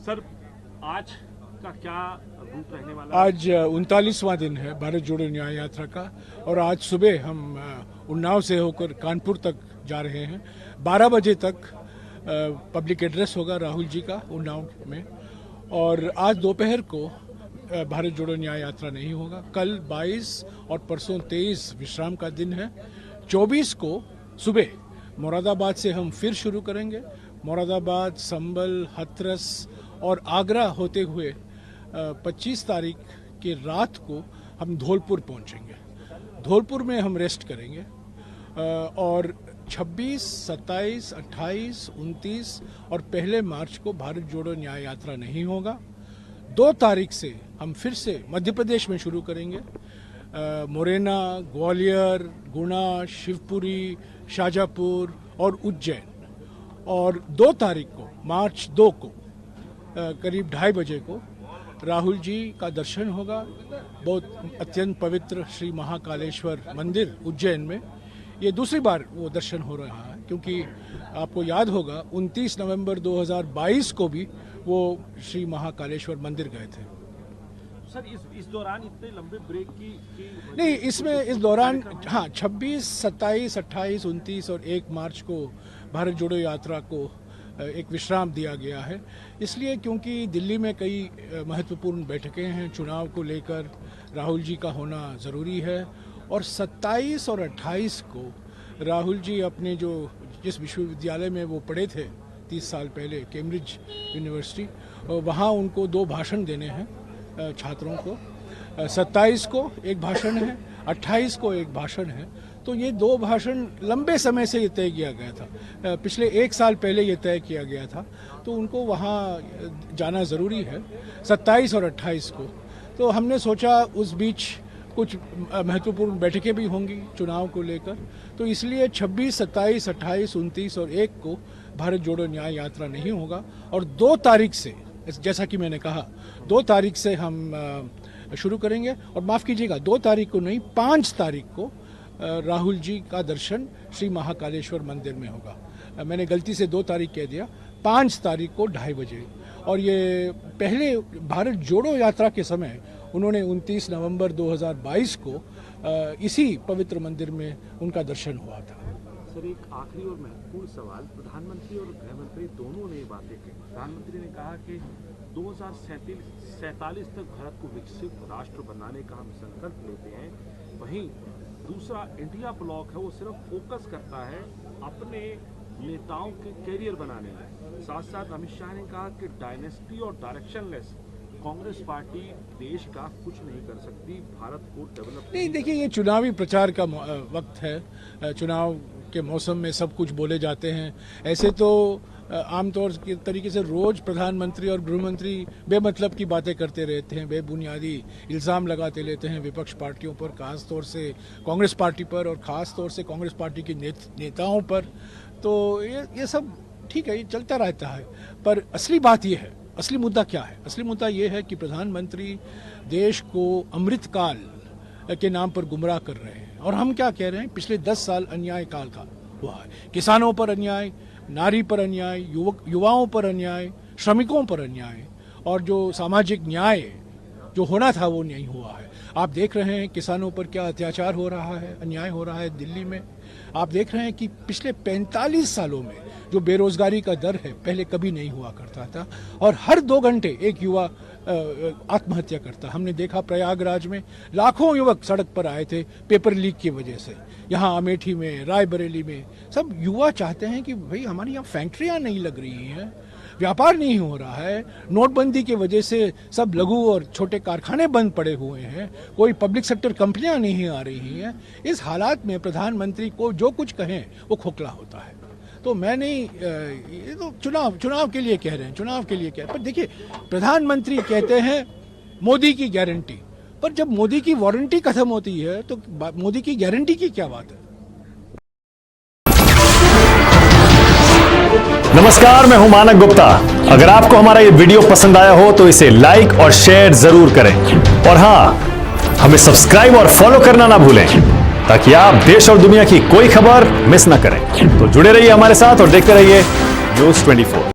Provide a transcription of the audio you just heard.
Sir, आज का क्या रूट रहने वाला है? आज 39वां दिन है भारत जोड़ो न्याय यात्रा का और आज सुबह हम उन्नाव से होकर कानपुर तक जा रहे हैं। 12 बजे तक पब्लिक एड्रेस होगा राहुल जी का उन्नाव में और आज दोपहर को भारत जोड़ो न्याय यात्रा नहीं होगा। कल 22 और परसों 23 विश्राम का दिन है। 24 को सुबह मुरादाबाद से हम फिर शुरू करेंगे। मुरादाबाद, संभल, हाथरस और आगरा होते हुए 25 तारीख की रात को हम धौलपुर पहुंचेंगे। धौलपुर में हम रेस्ट करेंगे और 26, 27, 28, 29 और 1 मार्च को भारत जोड़ो न्याय यात्रा नहीं होगा। 2 तारीख से हम फिर से मध्य प्रदेश में शुरू करेंगे। मुरैना, ग्वालियर, गुना, शिवपुरी, शाजापुर और उज्जैन। और 2 तारीख को मार्च 2 को करीब 2:30 बजे को राहुल जी का दर्शन होगा बहुत अत्यंत पवित्र श्री महाकालेश्वर मंदिर उज्जैन में। ये दूसरी बार वो दर्शन हो रहा है क्योंकि आपको याद होगा 29 नवंबर 2022 को भी वो श्री महाकालेश्वर मंदिर गए थे। सर, इस दौरान इतने लंबे ब्रेक की नहीं, इसमें इस दौरान 26, 27, 28, 29 और 1 मार्च को भारत जोड़ो यात्रा को एक विश्राम दिया गया है। इसलिए क्योंकि दिल्ली में कई महत्वपूर्ण बैठकें हैं, चुनाव को लेकर राहुल जी का होना ज़रूरी है। और 27 और 28 को राहुल जी अपने जिस विश्वविद्यालय में वो पढ़े थे 30 साल पहले, कैम्ब्रिज यूनिवर्सिटी, वहाँ उनको 2 भाषण देने हैं छात्रों को। 27 को एक भाषण है, 28 को एक भाषण है। तो ये 2 भाषण लंबे समय से ये तय किया गया था, पिछले 1 साल पहले ये तय किया गया था, तो उनको वहाँ जाना ज़रूरी है 27 और 28 को। तो हमने सोचा उस बीच कुछ महत्वपूर्ण बैठकें भी होंगी चुनाव को लेकर, तो इसलिए 26, 27, 28, 29 और 1 को भारत जोड़ो न्याय यात्रा नहीं होगा। और 2 तारीख से, जैसा कि मैंने कहा, 2 तारीख से हम शुरू करेंगे। और माफ़ कीजिएगा, 2 तारीख को नहीं, 5 तारीख को राहुल जी का दर्शन श्री महाकालेश्वर मंदिर में होगा। मैंने गलती से 2 तारीख कह दिया, 5 तारीख को 2:30 बजे। और ये पहले भारत जोड़ो यात्रा के समय उन्होंने 29 नवंबर 2022 को इसी पवित्र मंदिर में उनका दर्शन हुआ था। सर, एक आखिरी और महत्वपूर्ण सवाल, प्रधानमंत्री और गृह मंत्री दोनों ने बातें की। प्रधानमंत्री ने कहा कि 2047 तक भारत को विकसित राष्ट्र बनाने का हम संकल्प लेते हैं। वहीं दूसरा इंडिया ब्लॉक है, वो सिर्फ फोकस करता है अपने नेताओं के कैरियर बनाने में। साथ साथ अमित शाह ने कहा कि डायनेस्टी और डायरेक्शनलेस कांग्रेस पार्टी देश का कुछ नहीं कर सकती, भारत को डेवलप नहीं। देखिए, ये चुनावी प्रचार का वक्त है, चुनाव के मौसम में सब कुछ बोले जाते हैं। ऐसे तो आमतौर के तरीके से रोज प्रधानमंत्री और गृहमंत्री बेमतलब की बातें करते रहते हैं, बेबुनियादी इल्ज़ाम लगाते रहते हैं विपक्ष पार्टियों पर, खास तौर से कांग्रेस पार्टी पर और ख़ास तौर से कांग्रेस पार्टी के नेताओं पर। तो ये सब ठीक है, ये चलता रहता है। पर असली बात ये है, असली मुद्दा क्या है? असली मुद्दा ये है कि प्रधानमंत्री देश को अमृतकाल के नाम पर गुमराह कर रहे हैं। और हम क्या कह रहे हैं, पिछले 10 साल अन्याय काल का हुआ है। किसानों पर अन्याय, नारी पर अन्याय, युवाओं पर अन्याय, श्रमिकों पर अन्याय, और जो सामाजिक न्याय जो होना था वो नहीं हुआ है। आप देख रहे हैं किसानों पर क्या अत्याचार हो रहा है, अन्याय हो रहा है दिल्ली में। आप देख रहे हैं कि पिछले 45 सालों में जो बेरोजगारी का दर है, पहले कभी नहीं हुआ करता था। और हर 2 घंटे एक युवा आत्महत्या करता। हमने देखा प्रयागराज में लाखों युवक सड़क पर आए थे पेपर लीक की वजह से। यहाँ अमेठी में, रायबरेली में सब युवा चाहते हैं कि भाई हमारी यहाँ फैक्ट्रियाँ नहीं लग रही हैं, व्यापार नहीं हो रहा है, नोटबंदी की वजह से सब लघु और छोटे कारखाने बंद पड़े हुए हैं, कोई पब्लिक सेक्टर कंपनियां नहीं आ रही हैं। इस हालात में प्रधानमंत्री को जो कुछ कहें वो खोखला होता है। तो मैं नहीं, ये तो चुनाव के लिए कह रहे हैं, चुनाव के लिए कह। पर देखिए, प्रधानमंत्री कहते हैं मोदी की गारंटी, पर जब मोदी की वारंटी खत्म होती है तो मोदी की गारंटी की क्या बात है? नमस्कार, मैं हूं मानक गुप्ता। अगर आपको हमारा ये वीडियो पसंद आया हो तो इसे लाइक और शेयर जरूर करें। और हां, हमें सब्सक्राइब और फॉलो करना ना भूलें ताकि आप देश और दुनिया की कोई खबर मिस ना करें। तो जुड़े रहिए हमारे साथ और देखते रहिए न्यूज़ 24।